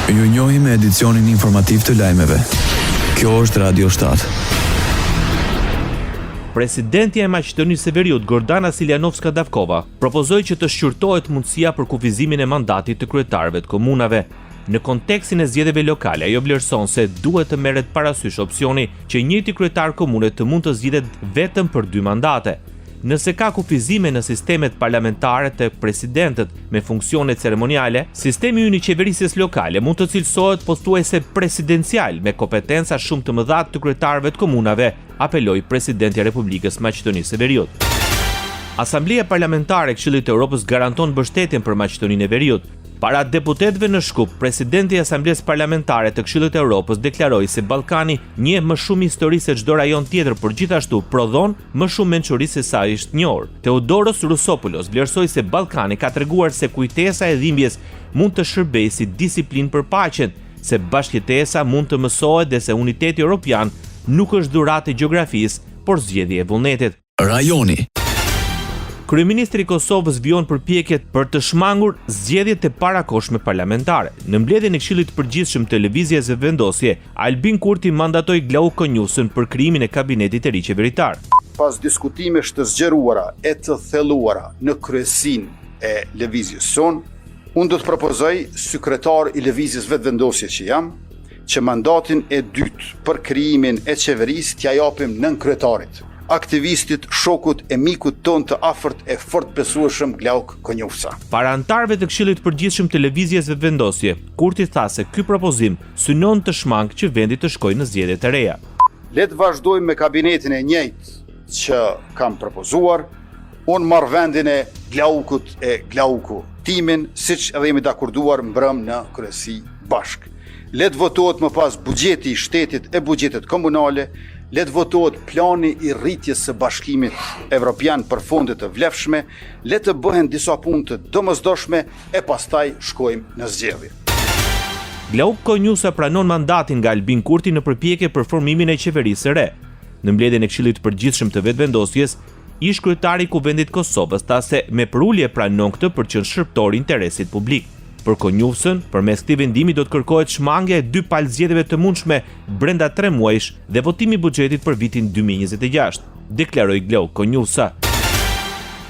Ju njohim me edicionin informativ të lajmeve. Kjo është Radio 7. Presidentja e Maqedonisë së Veriut, Gordana Siljanovska-Davkova, propozoi që të shqyrtohet mundësia për kufizimin e mandatit të kryetarëve të komunave. Në kontekstin e zgjedhjeve lokale, ajo vlerëson se duhet të merret parasysh opsioni që njëjti kryetar komune të mund të zgjidhet vetëm për 2 mandate. Nëse ka kufizime në sistemet parlamentare të presidentët me funksione ceremoniale, sistemi ynë i qeverisjes lokale mund të cilësohet pothuajse presidencial me kompetenca shumë të mëdha të kryetarëve të komunave, apeloi presidenti i Republikës Maqedonisë së Veriut. Asamblea Parlamentare e Këshillit të Evropës garanton mbështetjen për Maqedoninë e Veriut. Para deputetëve në Shkup, presidenti i Asamblesë Parlamentare të Këshillit të Evropës deklaroi se Ballkani njeh më shumë histori se çdo rajon tjetër, por gjithashtu prodhon më shumë mençuri se sa është njohur. Theodoros Rusopoulos vlerësoi se Ballkani ka treguar se kujtesa e dhimbjes mund të shërbejë si disiplinë për paqen, se bashkëjetesa mund të mësohet dhe se uniteti evropian nuk është dhuratë e gjeografisë, por zgjedhje e vullnetit. Rajoni. Kryeministri i Kosovës vijon përpjekjet për të shmangur zgjedhjet e parakohshme parlamentare. Në mbledhjen e Këshillit të Përgjithshëm të Lëvizjes së Vendosje, Albin Kurti mandatoi Glau Konjusën për krijimin e kabinetit të ri qeveritar. Pas diskutimesh të zgjeruara e të thelluara në kryesinë e lëvizjes son, unë do të propozoj sekretar i lëvizjes vetëvendosje që jam, që mandatin e dytë për krijimin e qeverisë t'ja japim nën kryetarit, aktivistit, shokut e mikut ton të afërt e fort besueshëm Glauk Konjufsa. Para anëtarëve të Këshillit të Përgjithshëm të Lëvizjes së Vendosje, Kurti tha se ky propozim synon të shmang që vendi të shkojë në zgjedhje të reja. Le të vazhdojmë me kabinetin e njëjtë që kam propozuar. Unë marr vendin e Glaukut e Glauku timin, siç edhe jemi dakorduar mbrëm në kryesi bashk. Le të votohet më pas buxheti i shtetit e buxhetet komunale. Le të votohet plani i rritjes së bashkimit evropian për fonde të vlefshme, le të bëhen disa punë të domosdoshme e pastaj shkojmë në zgjedhje. Glauk Konjusa pranon mandatin nga Albin Kurti në përpjekje për formimin e qeverisë së re. Në mbledhjen e Këshillit të Përgjithshëm të Vetëvendosjes, ish kryetari i Kuvendit të Kosovës tha se me përulje pranon këtë për qenë shërptor i interesit publik. Për Konjufsën, përmes këtij vendimi do të kërkohet shmangja e 2 palëzgjedhjeve të mundshme brenda 3 muajsh dhe votimi i buxhetit për vitin 2026, deklaroi Glauk Konjufsa.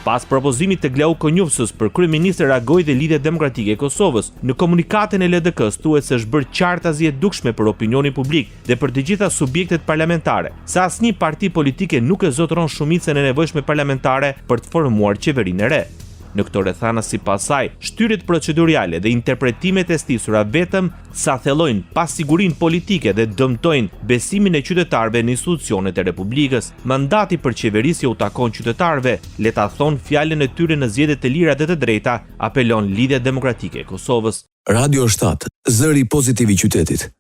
Pas propozimit të Glauk Konjufsës për kryeministër reagoi dhe Lidhja Demokratike e Kosovës. Në komunikatën e LDK-s thuhet se është bërë qartazi e dukshme për opinionin publik dhe për të gjitha subjektet parlamentare, se asnjë parti politike nuk e zotëron shumicën e nevojshme parlamentare për të formuar qeverinë e re. Në këto rrethana sipas saj, shtyrjet procedurale dhe interpretimet e stisura vetëm sa thellojnë pasigurinë politike dhe dëmtojnë besimin e qytetarëve në institucionet e Republikës. Mandati për qeverisje u takon qytetarëve, le ta thonë fjalën e tyre në zgjedhje të lira dhe të drejta, apelon Lidhja Demokratike e Kosovës. Radio 7, zëri pozitiv i qytetit.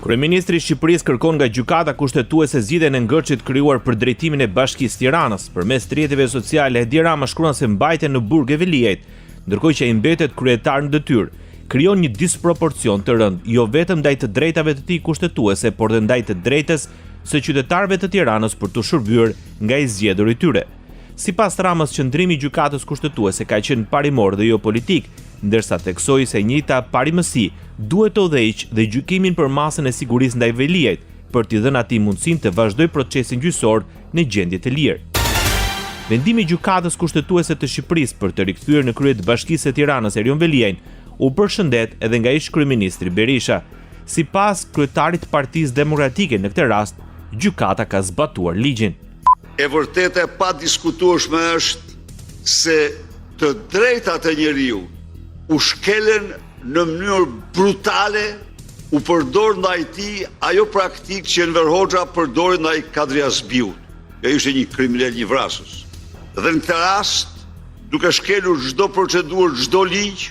Kryeministri i Shqipërisë kërkon nga gjykata kushtetuese zgjidhjen e ngërçit krijuar për drejtimin e Bashkisë Tiranës. Përmes rrjeteve sociale, Edi Rama shkruan se mbajtja në burg e Veliajt, ndërkohë që ai mbetet kryetar në detyrë, krijon një disproporcion të rëndë, jo vetëm ndaj të drejtave të tij kushtetuese, por edhe ndaj të drejtës së qytetarëve të Tiranës për të shërbyer nga i zgjedhur i tyre. Sipas Ramës, qëndrimi i gjykatës kushtetuese ka qenë parimor dhe jo politik, ndërsa theksoi se njëjta parimësi duhet të udhëheqë dhe gjykimin për masën e sigurisë ndaj Veliajt për t'i dhënë atij mundësinë të vazhdojë procesin gjyqësor në gjendje të lirë. Vendimi i gjykatës kushtetuese të Shqipërisë për të rikthyer në krye të Bashkisë së Tiranës Erion Veliajin u përshëndet edhe nga ish kryeministri Berisha. Sipas kryetarit të Partisë Demokratike në këtë rast, gjykata ka zbatuar ligjin. E vërtetë e pa diskutueshme është se të drejtat e njeriu u shkelen në mënyrë brutale, u përdor ndaj tij ajo praktikë që Enver Hoxha përdori ndaj Kadri Azbiut. Ai ishte një kriminal, një vrasës. Dhe në këtë rast, duke shkelur çdo procedurë, çdo ligj,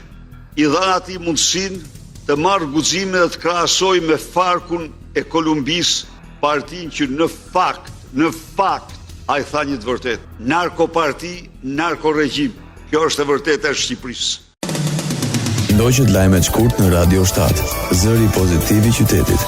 i dhan atij mundësinë të marrë guxime dhe të krahasojë me Farkun e Kolumbisë, partinë që në fakt ai tha një të vërtetë. Narkoparti, narkoregjim. Kjo është e vërteta e Shqipërisë. Ndoqët lajmet shkurt në Radio 7, zëri pozitiv i qytetit.